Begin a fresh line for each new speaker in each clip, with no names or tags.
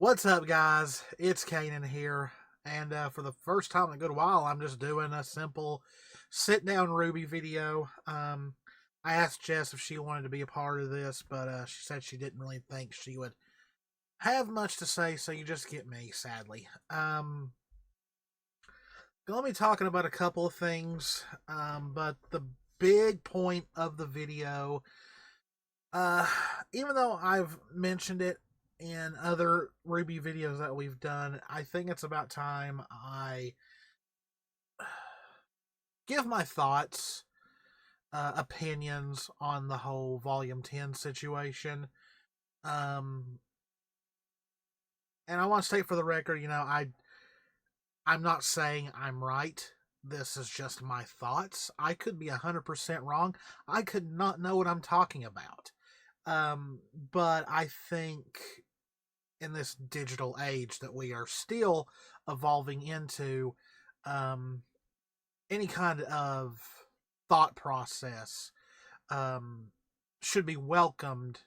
What's up, guys? It's Cannan here, and for the first time in a good while, I'm just doing a simple sit-down RWBY video. I asked Jess if she wanted to be a part of this, but she said she didn't really think she would have much to say, so you just get me, sadly. Gonna be talking about a couple of things, but the big point of the video, even though I've mentioned it in other RWBY videos that we've done, I think it's about time I give my thoughts, opinions on the whole Volume 10 situation. And I want to state for the record, I'm not saying I'm right. This is just my thoughts. I could be 100% wrong. I could not know what I'm talking about. But I think in this digital age that we are still evolving into, any kind of thought process should be welcomed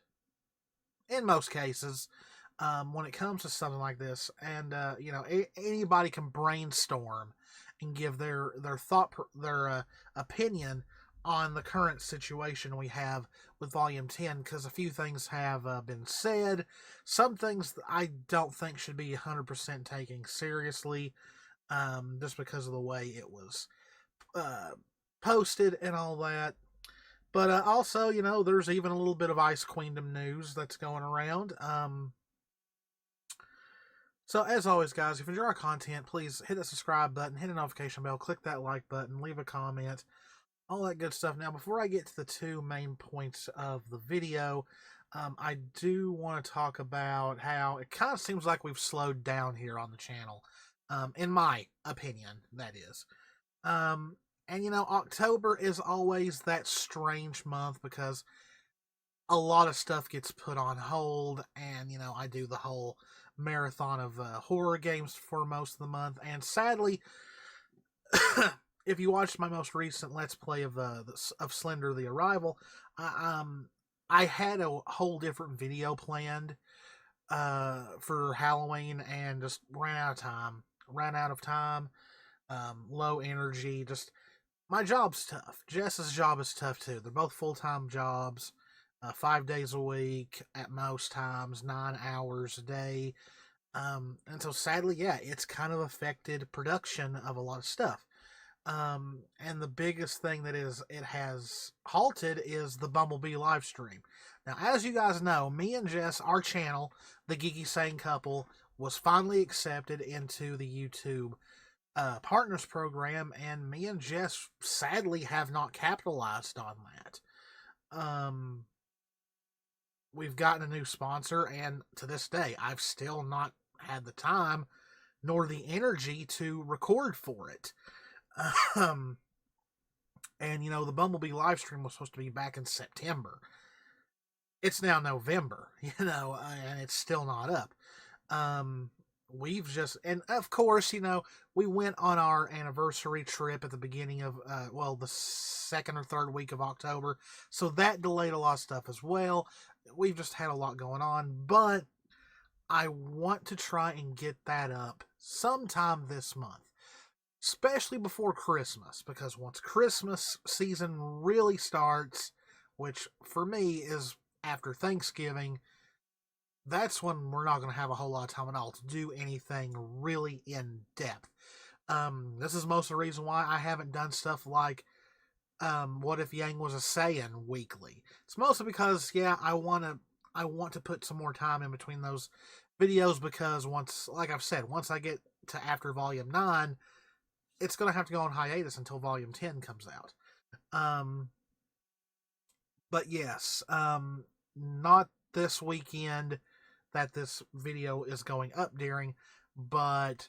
in most cases when it comes to something like this. And anybody can brainstorm and give their opinion on the current situation we have with Volume 10, because a few things have been said. Some things I don't think should be 100% taken seriously, just because of the way it was posted and all that. But also, there's even a little bit of Ice Queendom news that's going around. So, as always, guys, if you enjoy our content, please hit that subscribe button, hit the notification bell, click that like button, leave a comment, all that good stuff. Now, before I get to the two main points of the video, I do want to talk about how it kind of seems like we've slowed down here on the channel, in my opinion, that is. And, October is always that strange month because a lot of stuff gets put on hold, and, I do the whole marathon of horror games for most of the month, and sadly, if you watched my most recent Let's Play of Slender the Arrival, I had a whole different video planned for Halloween and just ran out of time. Low energy. Just my job's tough. Jess's job is tough too. They're both full-time jobs, 5 days a week at most times, 9 hours a day. And so sadly, yeah, it's kind of affected production of a lot of stuff. And the biggest thing that it has halted is the Bumblebee live stream. Now, as you guys know, me and Jess, our channel, The Geeky Sane Couple, was finally accepted into the YouTube Partners Program, and me and Jess sadly have not capitalized on that. We've gotten a new sponsor, and to this day, I've still not had the time nor the energy to record for it. And the Bumblebee live stream was supposed to be back in September. It's now November, and it's still not up. And of course, we went on our anniversary trip at the beginning of, the second or third week of October, so that delayed a lot of stuff as well. We've just had a lot going on, but I want to try and get that up sometime this month, especially before Christmas, because once Christmas season really starts, which for me is after Thanksgiving, that's when we're not going to have a whole lot of time at all to do anything really in depth. This is most of the reason why I haven't done stuff like What If Yang Was a Saiyan weekly. It's mostly because, yeah, I want to put some more time in between those videos, because like I've said, once I get to after Volume 9, it's going to have to go on hiatus until Volume 10 comes out. But yes, not this weekend that this video is going up during, but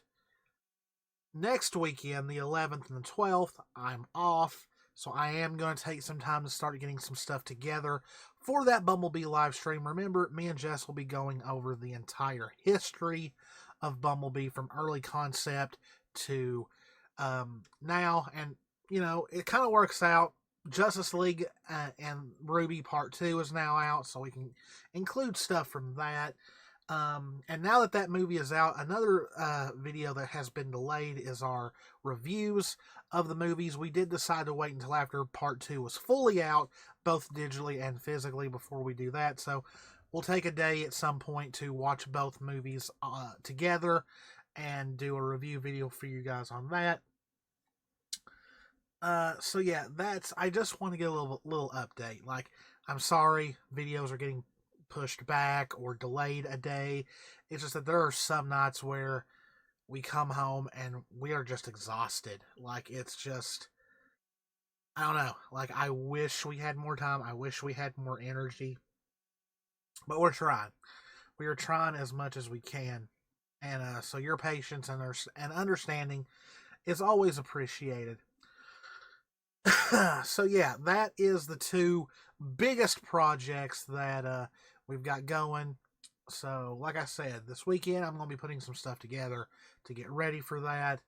next weekend, the 11th and the 12th, I'm off, so I am going to take some time to start getting some stuff together for that Bumblebee live stream. Remember, me and Jess will be going over the entire history of Bumblebee from early concept to now, and it kind of works out. Justice League and RWBY Part 2 is now out, so we can include stuff from that. And now that that movie is out, another video that has been delayed is our reviews of the movies. We did decide to wait until after part 2 was fully out, both digitally and physically, before we do that. So we'll take a day at some point to watch both movies together and do a review video for you guys on that. So yeah, I just want to get a little update. Like, I'm sorry videos are getting pushed back or delayed a day. It's just that there are some nights where we come home and we are just exhausted. Like, it's just, I don't know. Like, I wish we had more time. I wish we had more energy. But we're trying. We are trying as much as we can. And so your patience and understanding is always appreciated. So yeah, that is the two biggest projects that we've got going. So like I said, this weekend I'm going to be putting some stuff together to get ready for that.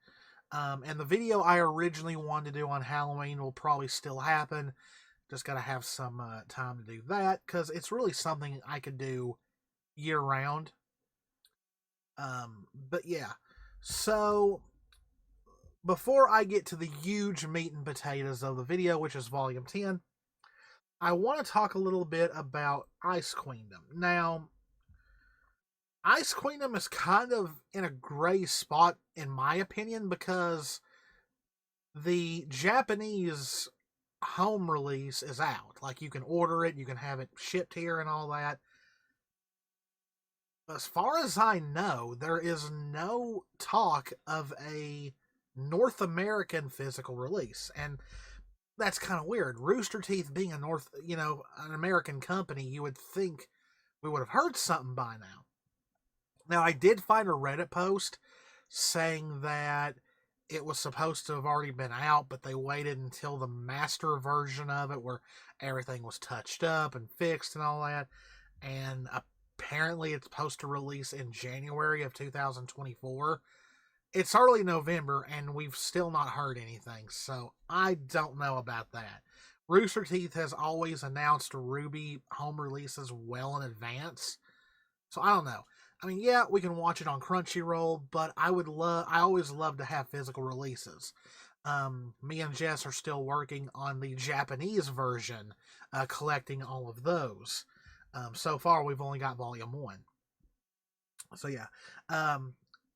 And the video I originally wanted to do on Halloween will probably still happen. Just got to have some time to do that, because it's really something I could do year round. But yeah, so before I get to the huge meat and potatoes of the video, which is Volume 10, I want to talk a little bit about Ice Queendom. Now, Ice Queendom is kind of in a gray spot, in my opinion, because the Japanese home release is out. Like, you can order it, you can have it shipped here and all that. As far as I know, there is no talk of a North American physical release, and that's kind of weird. Rooster Teeth being an American company, you would think we would have heard something by now. Now, I did find a Reddit post saying that it was supposed to have already been out, but they waited until the master version of it, where everything was touched up and fixed and all that, and apparently it's supposed to release in January of 2024. It's early November, and we've still not heard anything, so I don't know about that. Rooster Teeth has always announced RWBY home releases well in advance, so I don't know. I mean, yeah, we can watch it on Crunchyroll, but I always love to have physical releases. Me and Jess are still working on the Japanese version, collecting all of those. So far, we've only got Volume 1. So yeah.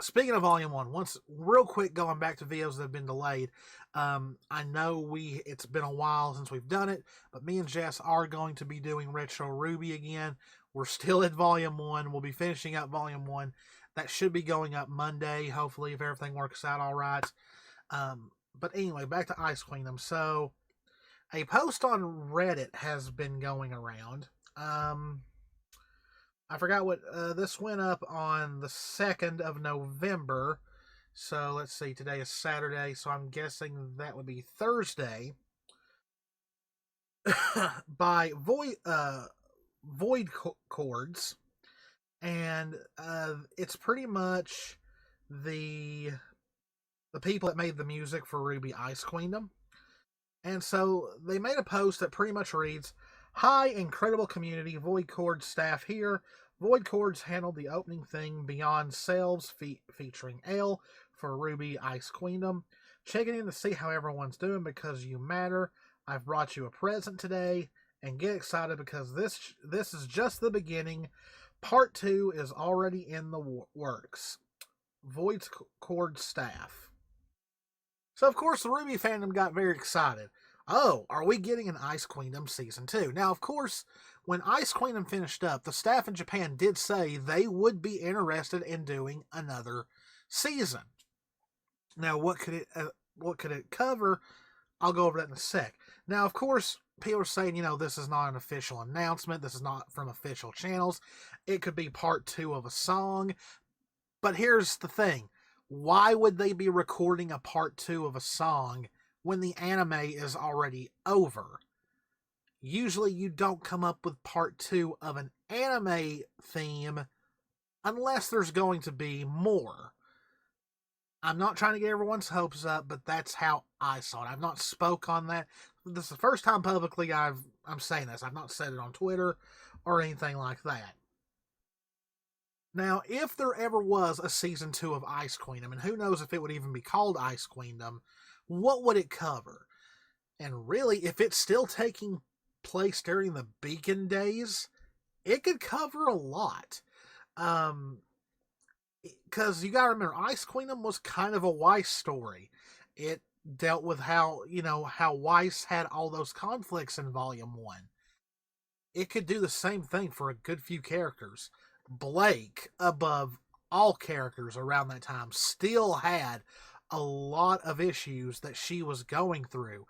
Speaking of Volume 1, real quick, going back to videos that have been delayed, I know it's been a while since we've done it, but me and Jess are going to be doing Retro RWBY again. We're still at Volume 1. We'll be finishing up Volume 1. That should be going up Monday, hopefully, if everything works out all right. But anyway, back to Ice Queendom. So, a post on Reddit has been going around. I forgot what, this went up on the 2nd of November. So, let's see, today is Saturday, so I'm guessing that would be Thursday. By Void Chords. And it's pretty much the people that made the music for RWBY Ice Queendom. And so they made a post that pretty much reads, "Hi, incredible community, Void Chords staff here. Void Chords handled the opening thing Beyond Selves featuring Ale for RWBY Ice Queendom. Checking in to see how everyone's doing because you matter. I've brought you a present today, and get excited because this is just the beginning. Part 2 is already in the works. Void Chords staff." So, of course, the RWBY fandom got very excited. Oh, are we getting an Ice Queendom Season 2? Now, of course, when Ice Queendom finished up, the staff in Japan did say they would be interested in doing another season. Now, what could it cover? I'll go over that in a sec. Now, of course, people are saying, this is not an official announcement. This is not from official channels. It could be part 2 of a song. But here's the thing. Why would they be recording a part 2 of a song when the anime is already over? Usually you don't come up with part 2 of an anime theme unless there's going to be more. I'm not trying to get everyone's hopes up, but that's how I saw it. I've not spoke on that. This is the first time publicly I'm saying this. I've not said it on Twitter or anything like that. Now, if there ever was a season 2 of Ice Queendom, and who knows if it would even be called Ice Queendom, what would it cover? And really, if it's still taking place during the Beacon days, it could cover a lot. Because you gotta remember, Ice Queendom was kind of a Weiss story. It dealt with how Weiss had all those conflicts in Volume 1. It could do the same thing for a good few characters. Blake, above all characters around that time, still had a lot of issues that she was going through.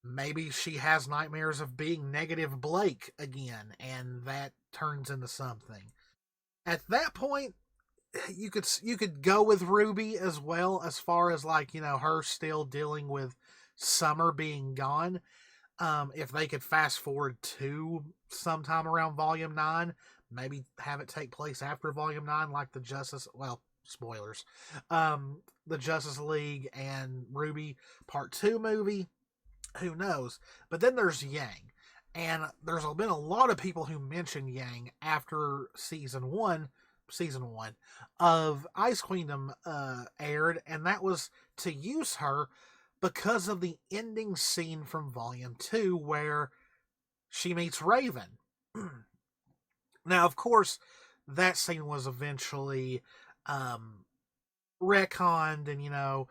Maybe she has nightmares of being negative Blake again, and that turns into something. At that point, you could go with RWBY as well, as far as her still dealing with Summer being gone. If they could fast forward to sometime around Volume 9, maybe have it take place after Volume 9, like spoilers, the Justice League and RWBY Part 2 movie, who knows? But then there's Yang, and there's been a lot of people who mention Yang after season one of Ice Queendom aired, and that was to use her because of the ending scene from Volume 2 where she meets Raven. Now, of course, that scene was eventually retconned, and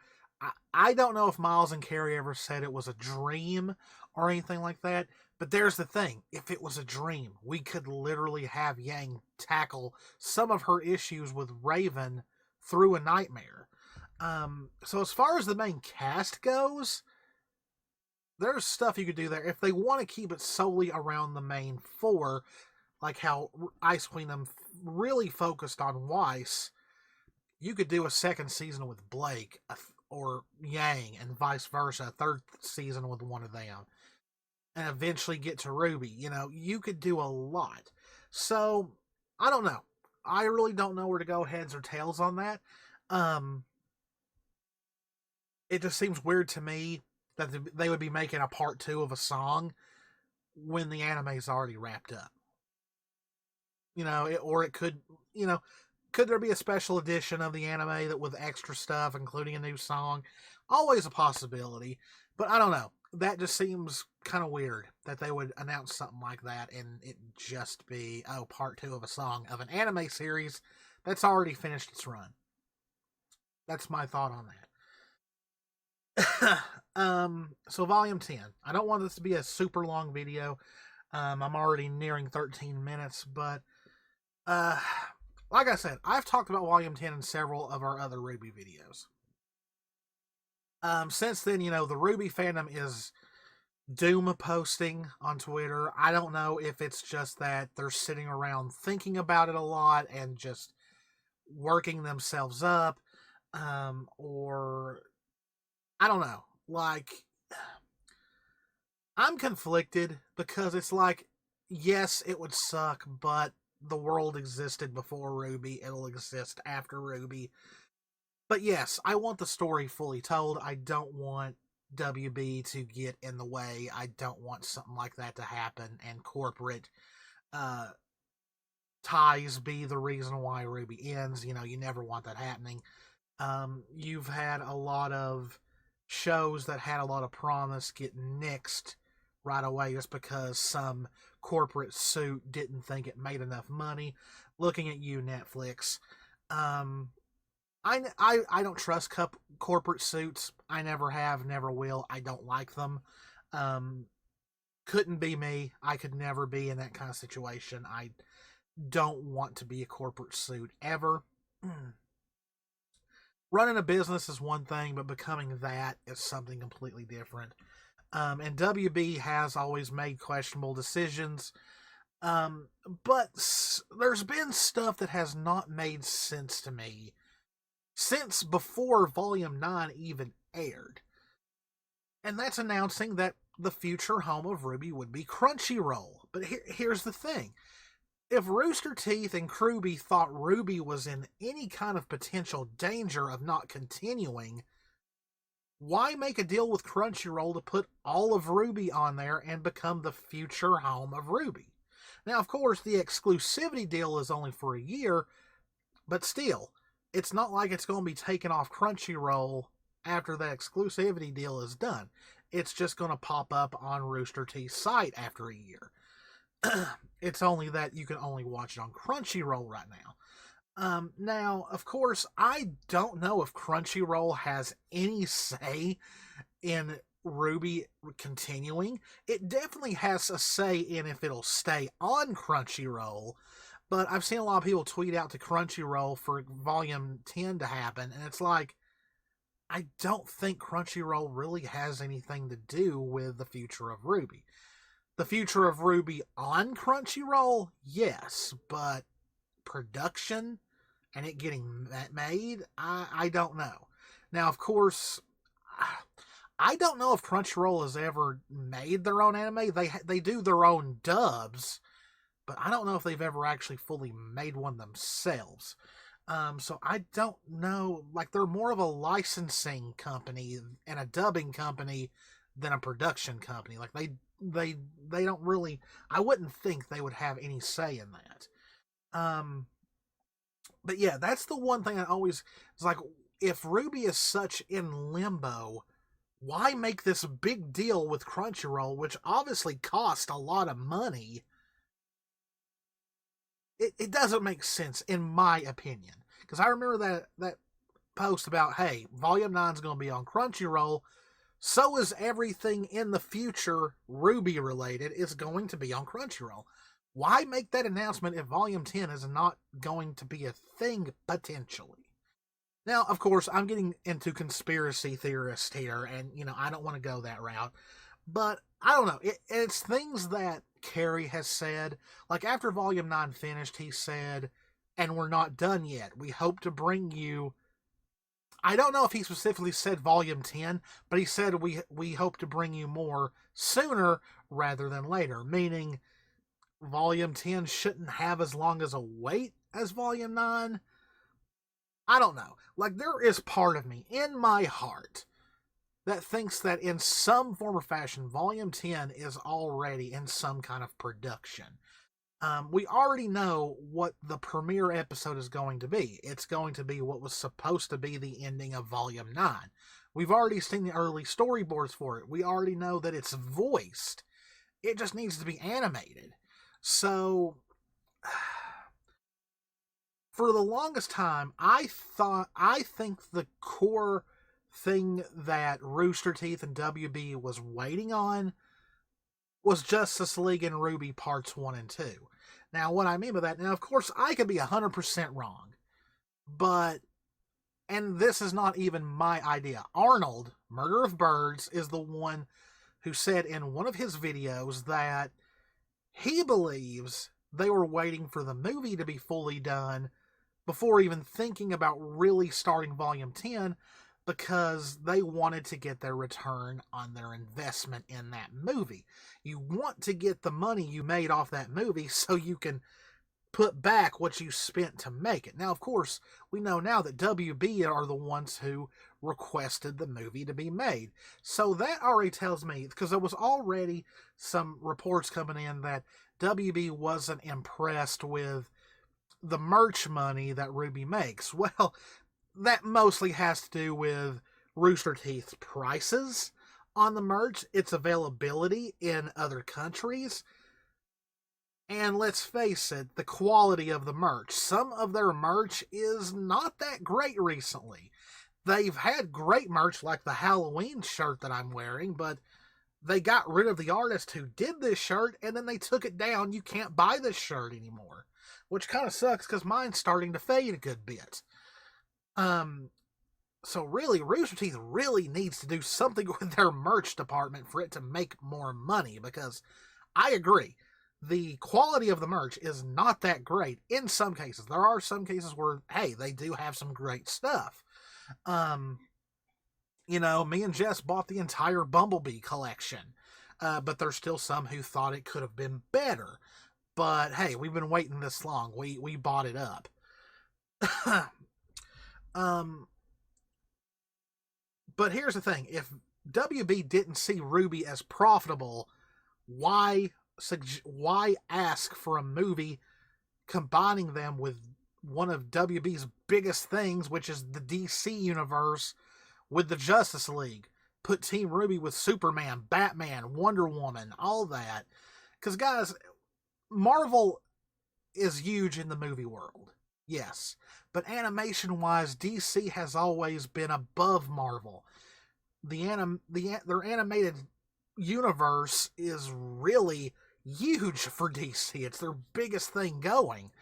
I don't know if Miles and Carrie ever said it was a dream or anything like that, but there's the thing. If it was a dream, we could literally have Yang tackle some of her issues with Raven through a nightmare. So as far as the main cast goes, there's stuff you could do there. If they want to keep it solely around the main four, like how Ice Queendom really focused on Weiss, you could do a second season with Blake or Yang, and vice versa, a third season with one of them, and eventually get to RWBY. You could do a lot. So, I don't know. I really don't know where to go heads or tails on that. It just seems weird to me that they would be making a part 2 of a song when the anime's already wrapped up. It could, could there be a special edition of the anime that with extra stuff, including a new song? Always a possibility, but I don't know. That just seems kind of weird that they would announce something like that and it just be, part 2 of a song of an anime series that's already finished its run. That's my thought on that. So Volume 10. I don't want this to be a super long video. I'm already nearing 13 minutes, but like I said, I've talked about Volume 10 in several of our other RWBY videos. Since then, the RWBY fandom is doom posting on Twitter. I don't know if it's just that they're sitting around thinking about it a lot and just working themselves up, or I don't know. I'm conflicted because it's like, yes, it would suck, but the world existed before RWBY. It'll exist after RWBY. But yes, I want the story fully told. I don't want WB to get in the way. I don't want something like that to happen and corporate ties be the reason why RWBY ends. You never want that happening. You've had a lot of shows that had a lot of promise get nixed right away just because some corporate suit didn't think it made enough money. Looking at you, Netflix. I don't trust corporate suits. I never have, never will. I don't like them. Couldn't be me. I could never be in that kind of situation. I don't want to be a corporate suit ever. Running a business is one thing, but becoming that is something completely different. And WB has always made questionable decisions. But there's been stuff that has not made sense to me since before Volume 9 even aired. And that's announcing that the future home of RWBY would be Crunchyroll. But here's the thing. If Rooster Teeth and Krubby thought RWBY was in any kind of potential danger of not continuing, why make a deal with Crunchyroll to put all of RWBY on there and become the future home of RWBY? Now, of course, the exclusivity deal is only for a year, But still, it's not like it's going to be taken off Crunchyroll after that exclusivity deal is done. It's just going to pop up on Rooster Teeth's site after a year. It's only that you can only watch it on Crunchyroll right now. Now, of course, I don't know if Crunchyroll has any say in RWBY continuing. It definitely has a say in if it'll stay on Crunchyroll, but I've seen a lot of people tweet out to Crunchyroll for Volume 10 to happen, and it's like, I don't think Crunchyroll really has anything to do with the future of RWBY. The future of RWBY on Crunchyroll, yes, but production and it getting made, I don't know. Now, of course, I don't know if Crunchyroll has ever made their own anime. They do their own dubs, but I don't know if they've ever actually fully made one themselves. So I don't know. Like, they're more of a licensing company and a dubbing company than a production company. Like, they don't really. I wouldn't think they would have any say in that. But yeah, that's the one thing I always. It's like, if RWBY is such in limbo, why make this big deal with Crunchyroll, which obviously cost a lot of money? It doesn't make sense, in my opinion. Because I remember that post about, hey, Volume 9 is going to be on Crunchyroll, so is everything in the future RWBY related is going to be on Crunchyroll. Why make that announcement if Volume 10 is not going to be a thing, potentially? Now, of course, I'm getting into conspiracy theorists here, and, I don't want to go that route. But, I don't know, it's things that Carrie has said. Like, after Volume 9 finished, he said, and we're not done yet. We hope to bring you... I don't know if he specifically said Volume 10, but he said we hope to bring you more sooner rather than later, meaning Volume 10 shouldn't have as long as a wait as Volume 9. I don't know. Like, there is part of me in my heart that thinks that in some form or fashion, Volume 10 is already in some kind of production. We already know what the premiere episode is going to be. It's going to be what was supposed to be the ending of Volume 9. We've already seen the early storyboards for it. We already know that it's voiced. It just needs to be animated. So, for the longest time, I think the core thing that Rooster Teeth and WB was waiting on was Justice League and RWBY Parts 1 and 2. Now, what I mean by that, now, of course, I could be 100% wrong, but, and this is not even my idea. Arnold, Murder of Birds, is the one who said in one of his videos that he believes they were waiting for the movie to be fully done before even thinking about really starting Volume 10, because they wanted to get their return on their investment in that movie. You want to get the money you made off that movie so you can put back what you spent to make it. Now, of course, we know now that WB are the ones who requested the movie to be made. So that already tells me, because there was already some reports coming in that WB wasn't impressed with the merch money that RWBY makes. Well, that mostly has to do with Rooster Teeth's prices on the merch, its availability in other countries, and let's face it, the quality of the merch. Some of their merch is not that great recently. They've had great merch like the Halloween shirt that I'm wearing, but they got rid of the artist who did this shirt, and then they took it down. You can't buy this shirt anymore, which kind of sucks because mine's starting to fade a good bit. So really, Rooster Teeth really needs to do something with their merch department for it to make more money, because I agree, the quality of the merch is not that great in some cases. There are some cases where, hey, they do have some great stuff. Me and Jess bought the entire Bumblebee collection, but there's still some who thought it could have been better. But hey, we've been waiting this long. We bought it up. But here's the thing. If WB didn't see RWBY as profitable, why ask for a movie combining them with one of WB's biggest things, which is the DC universe with the Justice League. Put Team RWBY with Superman, Batman, Wonder Woman, all that. Because, guys, Marvel is huge in the movie world. Yes. But animation-wise, DC has always been above Marvel. Their animated universe is really huge for DC. It's their biggest thing going.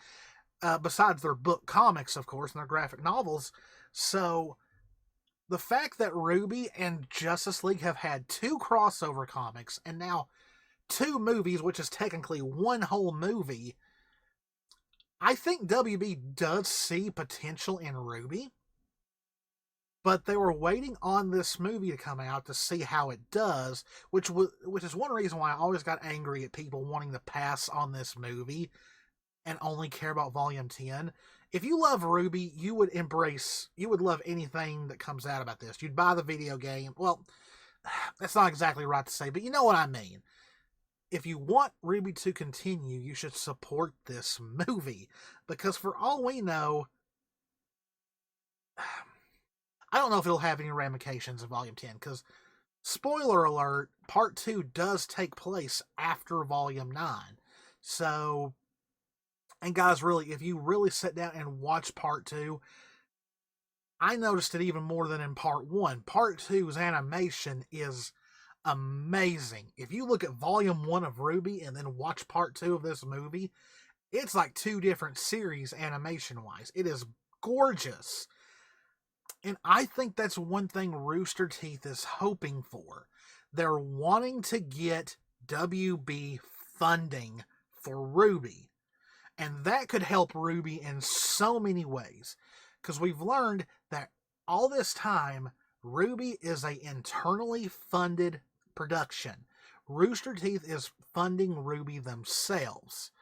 Besides their book comics, of course, and their graphic novels. So the fact that RWBY and Justice League have had 2 crossover comics and now 2 movies, which is technically one whole movie, I think WB does see potential in RWBY, but they were waiting on this movie to come out to see how it does, which is one reason why I always got angry at people wanting to pass on this movie and only care about Volume 10. If you love RWBY, you would love anything that comes out about this. You'd buy the video game. Well, that's not exactly right to say, but you know what I mean. If you want RWBY to continue, you should support this movie. Because for all we know, I don't know if it'll have any ramifications in Volume 10, because, spoiler alert, Part 2 does take place after Volume 9. So, and guys, really, if you really sit down and watch Part 2, I noticed it even more than in Part 1. Part 2's animation is amazing. If you look at Volume 1 of RWBY and then watch Part 2 of this movie, it's like 2 different series animation-wise. It is gorgeous. And I think that's one thing Rooster Teeth is hoping for. They're wanting to get WB funding for RWBY. And that could help RWBY in so many ways. Because we've learned that all this time, RWBY is an internally funded production. Rooster Teeth is funding RWBY themselves.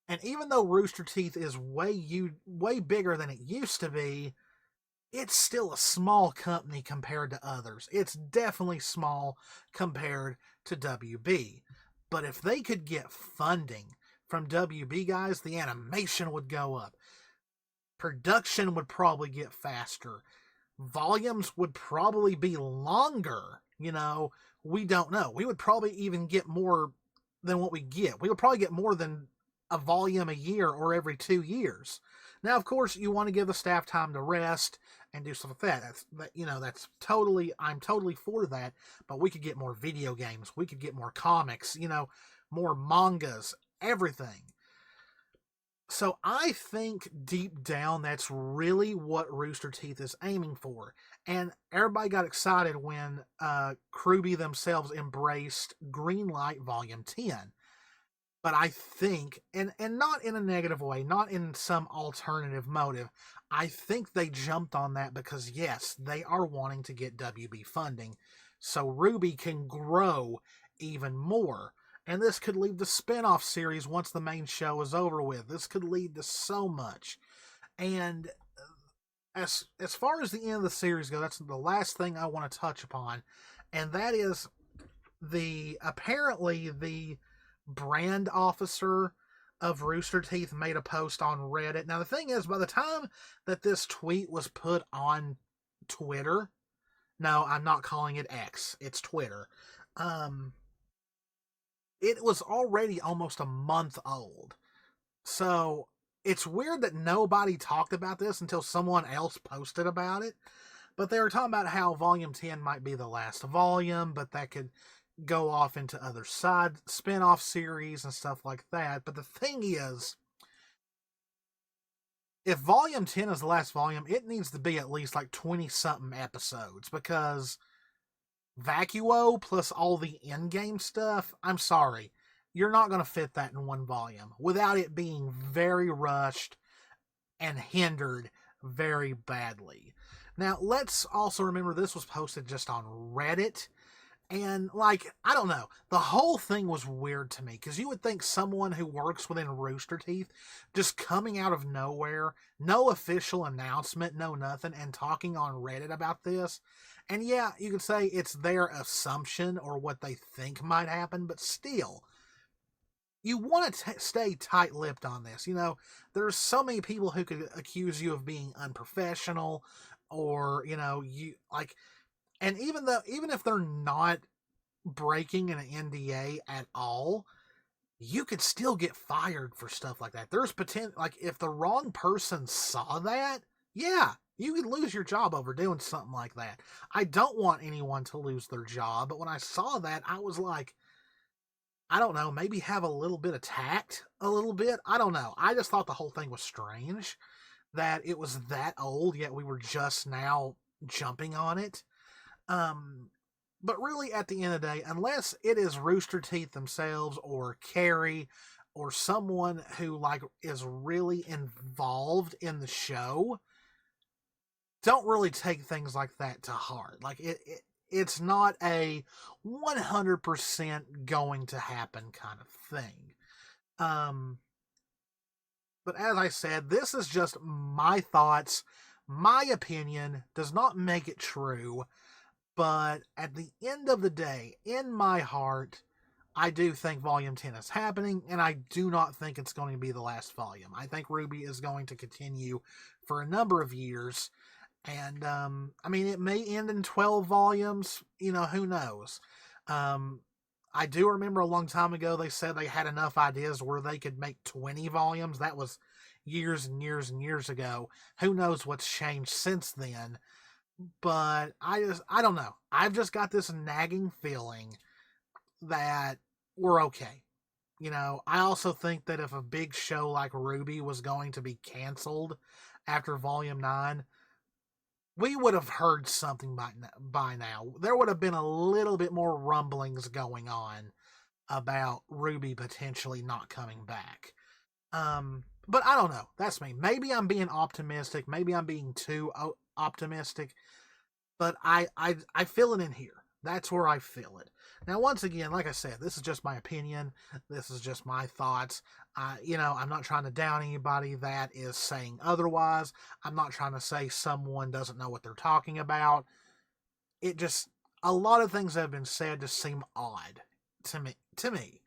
And even though Rooster Teeth is way bigger than it used to be, it's still a small company compared to others. It's definitely small compared to WB. But if they could get funding from WB, guys, the animation would go up. Production would probably get faster. Volumes would probably be longer. We don't know. We would probably even get more than what we get. We would probably get more than a volume a year or every 2 years. Now, of course, you want to give the staff time to rest and do stuff like that. I'm totally for that. But we could get more video games. We could get more comics, more mangas, everything. So I think deep down that's really what Rooster Teeth is aiming for. And everybody got excited when RWBY themselves embraced Greenlight Volume 10. But I think, and not in a negative way, not in some alternative motive, I think they jumped on that because, yes, they are wanting to get WB funding so RWBY can grow even more. And this could lead to spin-off series once the main show is over with. This could lead to so much. And as far as the end of the series goes, that's the last thing I want to touch upon. And that is apparently the brand officer of Rooster Teeth made a post on Reddit. Now, the thing is, by the time that this tweet was put on Twitter, no, I'm not calling it X, it's Twitter, it was already almost a month old. So, it's weird that nobody talked about this until someone else posted about it. But they were talking about how Volume 10 might be the last volume, but that could go off into other side spin-off series and stuff like that. But the thing is, if Volume 10 is the last volume, it needs to be at least like 20-something episodes, because Vacuo plus all the in-game stuff, I'm sorry, you're not going to fit that in one volume without it being very rushed and hindered very badly. Now, let's also remember this was posted just on Reddit. And, I don't know, the whole thing was weird to me, because you would think someone who works within Rooster Teeth just coming out of nowhere, no official announcement, no nothing, and talking on Reddit about this. And yeah, you could say it's their assumption or what they think might happen, but still, you want to stay tight-lipped on this. You know, there's so many people who could accuse you of being unprofessional, or you like, and even if they're not breaking an NDA at all, you could still get fired for stuff like that. There's potential, like if the wrong person saw that, yeah, you could lose your job over doing something like that. I don't want anyone to lose their job, but when I saw that, I was like, I don't know, maybe have a little bit of tact, a little bit. I don't know. I just thought the whole thing was strange that it was that old, yet we were just now jumping on it. But really, at the end of the day, unless it is Rooster Teeth themselves or Carrie or someone who like is really involved in the show, don't really take things like that to heart. Like it's not a 100% going to happen kind of thing. But as I said, this is just my thoughts. My opinion does not make it true. But at the end of the day, in my heart, I do think Volume 10 is happening, and I do not think it's going to be the last volume. I think RWBY is going to continue for a number of years. And, I mean, it may end in 12 volumes. Who knows? I do remember a long time ago they said they had enough ideas where they could make 20 volumes. That was years and years and years ago. Who knows what's changed since then? But I don't know. I've just got this nagging feeling that we're okay. I also think that if a big show like RWBY was going to be canceled after Volume 9, we would have heard something by now. There would have been a little bit more rumblings going on about RWBY potentially not coming back. But I don't know. That's me. Maybe I'm being optimistic. Maybe I'm being too optimistic. But I feel it in here. That's where I feel it. Now, once again, like I said, this is just my opinion. This is just my thoughts. I'm not trying to down anybody that is saying otherwise. I'm not trying to say someone doesn't know what they're talking about. A lot of things that have been said just seem odd to me.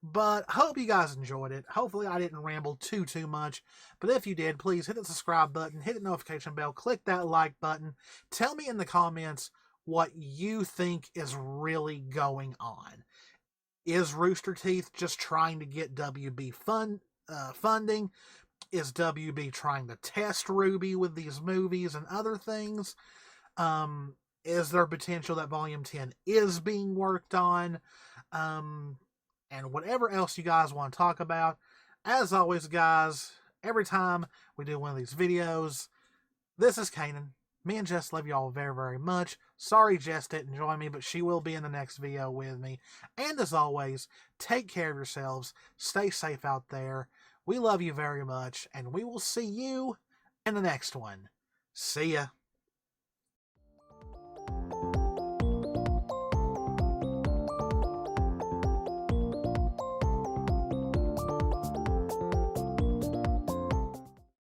But I hope you guys enjoyed it. Hopefully I didn't ramble too much. But if you did, please hit the subscribe button, hit the notification bell, click that like button. Tell me in the comments what you think is really going on. Is Rooster Teeth just trying to get WB funding? Is WB trying to test RWBY with these movies and other things? Is there potential that Volume 10 is being worked on? And whatever else you guys want to talk about. As always, guys, every time we do one of these videos, this is Canaan. Me and Jess love you all very, very much. Sorry Jess didn't join me, but she will be in the next video with me. And as always, take care of yourselves. Stay safe out there. We love you very much, and we will see you in the next one. See ya.